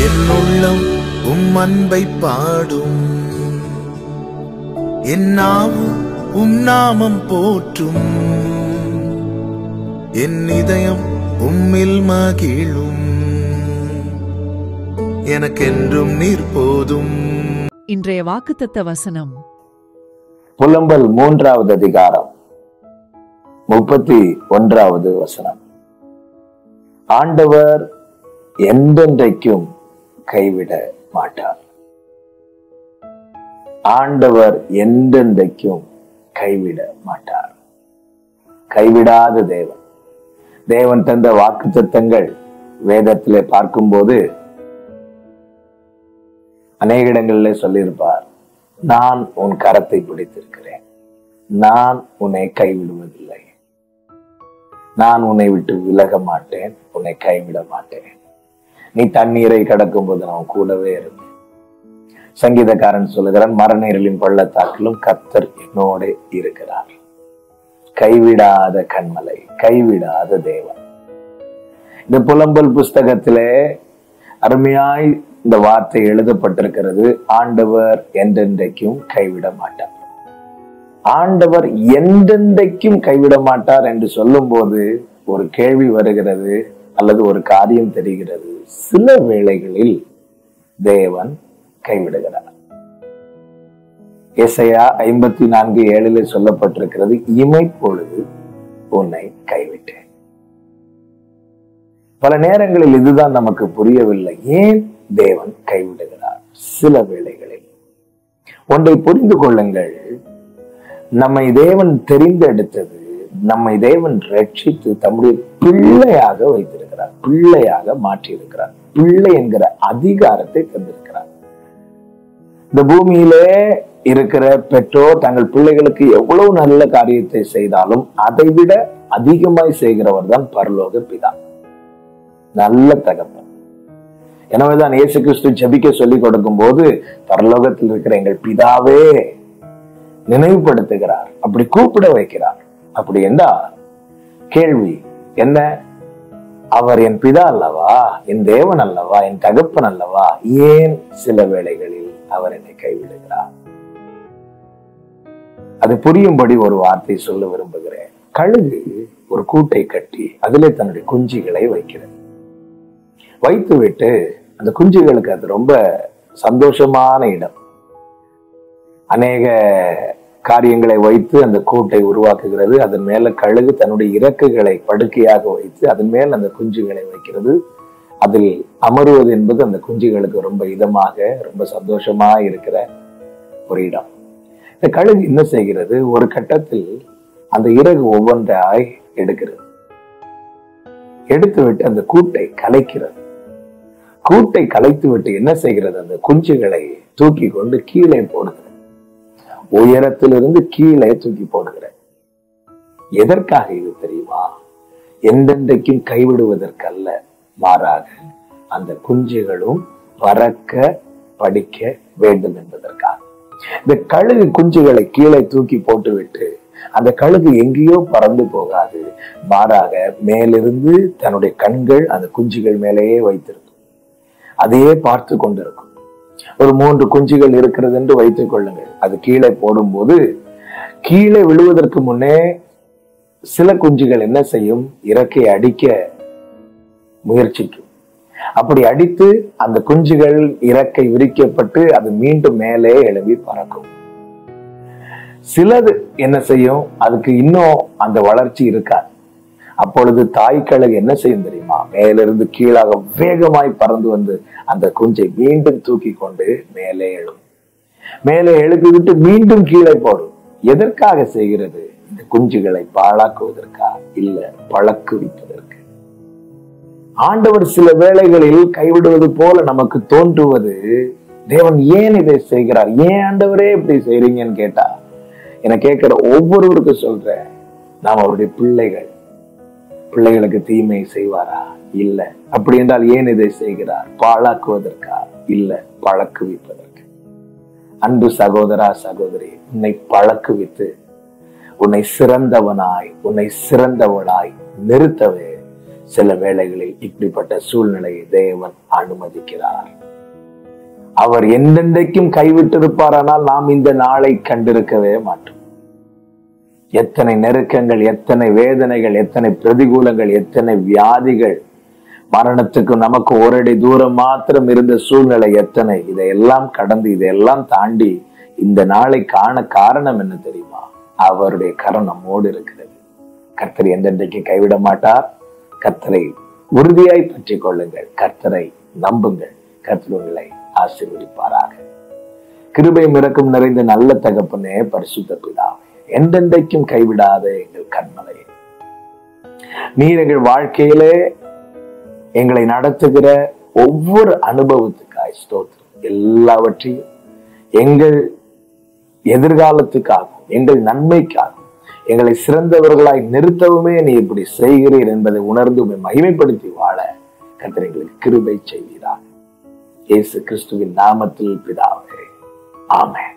என் உள்ளம் அன்பை பாடும், என் நாவும் நாமம் போற்றும், என் இதயம் உம்மில் மகிழும், எனக்கென்றும் நீர் போதும். இன்றைய வாக்குத்தத்த வசனம் புலம்பல் 3வது அதிகாரம் 31வது வசனம். ஆண்டவர் என்றென்றைக்கும் கைவிட மாட்டார். ஆண்டவர் என்றென்றைக்கும் கைவிட மாட்டார். கைவிடாத தேவன். தேவன் தந்த வாக்குத்தத்தங்கள் வேதத்திலே பார்க்கும்போது அநேக இடங்களிலே சொல்லியிருப்பார், நான் உன் கரத்தை பிடித்திருக்கிறேன், நான் உன்னை கைவிடுவதில்லை, நான் உன்னை விட்டு விலக மாட்டேன், உன்னை கைவிட மாட்டேன், நீ தண்ணீரை கடக்கும் போது நான் கூடவே இருந்தேன். சங்கீதக்காரன் சொல்லுகிறான், மரணீரின் பள்ளத்தாக்கிலும் கர்த்தர் என்னோட இருக்கிறார். கைவிடாத கண்மலை, கைவிடாத தேவன். இந்த புலம்பல் புஸ்தகத்திலே அருமையாய் இந்த வார்த்தை எழுதப்பட்டிருக்கிறது. ஆண்டவர் என்றென்றைக்கும் கைவிட மாட்டார். ஆண்டவர் என்றென்றைக்கும் கைவிட மாட்டார் என்று சொல்லும் போது ஒரு கேள்வி வருகிறது, அல்லது ஒரு காரியம் தெரிகிறது. சில வேளைகளில் தேவன் கைவிடுகிறார். எசையா 54:7 சொல்லப்பட்டிருக்கிறது, இமைப்பொழுது உன்னை கைவிட்டேன். பல நேரங்களில் இதுதான் நமக்கு புரியவில்லை. ஏன் தேவன் கைவிடுகிறார்? சில வேளைகளில் ஒன்றை புரிந்து கொள்ளுங்கள், நம்மை தேவன் தெரிந்தெடுத்தது, நம்மை தேவன் ரட்சித்து தம்முடைய பிள்ளையாக வைத்திருக்கிறார், பிள்ளையாக மாற்றியிருக்கிறார், பிள்ளை என்கிற அதிகாரத்தை தந்திருக்கிறார். இந்த பூமியிலே இருக்கிற பெற்றோர் தங்கள் பிள்ளைகளுக்கு எவ்வளவு நல்ல காரியத்தை செய்தாலும் அதை விட அதிகமாய் செய்கிறவர் தான் பரலோக பிதா, நல்ல தகப்பன். எனவேதான் இயேசு கிறிஸ்து ஜெபிக்க சொல்லி கொடுக்கும் போது பரலோகத்தில் இருக்கிற எங்கள் பிதாவே நினைவுபடுத்துகிறார், அப்படி கூப்பிட வைக்கிறார். அப்படி என்றால் கேள்வி என்ன? அவர் என் பிதா அல்லவா, என் தேவன் அல்லவா, என் தகப்பன் அல்லவா, ஏன் சில வேளைகளில் அவர் என்னை கைவிடுகிறார்? அது புரியும்படி ஒரு வார்த்தை சொல்ல விரும்புகிறேன். கழுகு ஒரு கூட்டை கட்டி அதிலே தன்னுடைய குஞ்சுகளை வைக்கிறது. வைத்துவிட்டு அந்த குஞ்சுகளுக்கு அது ரொம்ப சந்தோஷமான இடம். அநேக காரியங்களை வைத்து அந்த கூட்டை உருவாக்குகிறது. அதன் மேல கழுகு தன்னுடைய இறக்குகளை படுக்கையாக வைத்து அதன் மேல் அந்த குஞ்சுகளை வைக்கிறது. அதில் அமருவது என்பது அந்த குஞ்சுகளுக்கு ரொம்ப இதமாக, ரொம்ப சந்தோஷமா இருக்கிற ஒரு இடம். இந்த கழுகு என்ன செய்கிறது? ஒரு கட்டத்தில் அந்த இறகு ஒவ்வொன்றாய் எடுக்கிறது. எடுத்துவிட்டு அந்த கூட்டை கலைக்கிறது. கூட்டை கலைத்து விட்டு என்ன செய்கிறது? அந்த குஞ்சுகளை தூக்கி கொண்டு கீழே போடுகிறது. உயரத்திலிருந்து கீழே தூக்கி போடுகிறது. எதற்காக இது தெரியுமா? என்றென்றைக்கும் கைவிடுவதற்கல்ல, மாறாக அந்த குஞ்சுகளும் பறக்க படிக்க வேண்டும் என்பதற்காக. இந்த கழுகு குஞ்சுகளை கீழே தூக்கி போட்டுவிட்டு அந்த கழுகு எங்கேயோ பறந்து போகாது, மாறாக மேலிருந்து தன்னுடைய கண்கள் அந்த குஞ்சுகள் மேலேயே வைத்திருக்கும். அதையே பார்த்து கொண்டிருக்கும். ஒரு 3 குஞ்சுகள் இருக்கிறது என்று வைத்துக் கொள்ளுங்கள். அது கீழே போடும்போது கீழே விழுவதற்கு முன்னே சில குஞ்சுகள் என்ன செய்யும்? இறக்கை அடிக்க முயற்சிக்கும். அப்படி அடித்து அந்த குஞ்சுகள் இறக்கை விரிக்கப்பட்டு அது மீண்டும் மேலே எழும்பி பறக்கும். சிலது என்ன செய்யும்? அதுக்கு இன்னும் அந்த வளர்ச்சி இருக்காது. அப்பொழுது தாய்க்கழுகு என்ன செய்யும் தெரியுமா? மேலிருந்து கீழாக வேகமாய் பறந்து வந்து அந்த குஞ்சை மீண்டும் தூக்கி கொண்டு மேலே எழும். மேலே எழுப்பிவிட்டு மீண்டும் கீழே போடும். எதற்காக செய்கிறது? இந்த குஞ்சுகளை பாழாக்குவதற்கா? இல்ல, பழக்குவிப்பதற்கு. ஆண்டவர் சில வேளைகளில் கைவிடுவது போல நமக்கு தோன்றுவது, தேவன் ஏன் இதை செய்கிறார்? ஏன் ஆண்டவரே இப்படி செய்றீங்கன்னு கேட்டா, என கேட்கிற ஒவ்வொருவருக்கும் சொல்றேன், நாம் அவருடைய பிள்ளைகள். பிள்ளைகளுக்கு தீமை செய்வாரா? இல்ல. அப்படி என்றால் ஏன் இதை செய்கிறார்? பாழாக்குவதற்கா? இல்ல, பழக்குவிப்பதற்கு. அன்பு சகோதரா, சகோதரி, உன்னை பழக்குவித்து உன்னை சிறந்தவனாய், உன்னை சிறந்தவளாய் நிறுத்தவே சில வேளைகளில் இப்படிப்பட்ட சூழ்நிலையை தேவன் அனுமதிக்கிறார். அவர் என்றென்றைக்கும் கைவிட்டிருப்பாரானால் நாம் இந்த நாளை கண்டிருக்கவே மாட்டோம். எத்தனை நெருக்கங்கள், எத்தனை வேதனைகள், எத்தனை பிரதிகூலங்கள், எத்தனை வியாதிகள், மரணத்துக்கு நமக்கு ஒரு அடி தூரம் மாத்திரம் இருந்த சூழ்நிலை எத்தனை, இதையெல்லாம் கடந்து இதையெல்லாம் தாண்டி இந்த நாளை காண காரணம் என்ன தெரியுமா? அவருடைய கரம் நம்மோடு இருக்கிறது. கர்த்தரை என்றென்றைக்கு கைவிட மாட்டார். கர்த்தரை உறுதியாய் பற்றிக் கொள்ளுங்கள். கர்த்தரை நம்புங்கள். கர்த்தர் உங்களை ஆசீர்வதிப்பாராக. கிருபையும் இரக்கம் நிறைந்த நல்ல தகப்பனே, பரிசுத்த பிதாவே, என்றென்றைக்கும் கைவிடாத எங்கள் கண்மலையே, நீர் எங்கள் வாழ்க்கையிலே எங்களை நடத்துகிற ஒவ்வொரு அனுபவத்துக்காய் ஸ்தோத்திரம். எல்லாவற்றையும் எங்கள் எதிர்காலத்துக்காகவும் எங்கள் நன்மைக்காகவும் எங்களை சிறந்தவர்களாய் நிறுத்தவுமே நீ இப்படி செய்கிறீர் என்பதை உணர்ந்து மகிமைப்படுத்தி வாழ கர்த்தர் எங்களுக்கு கிருபை செய்கிறார். இயேசு கிறிஸ்துவின் நாமத்தில் பிதாவே, ஆமென்.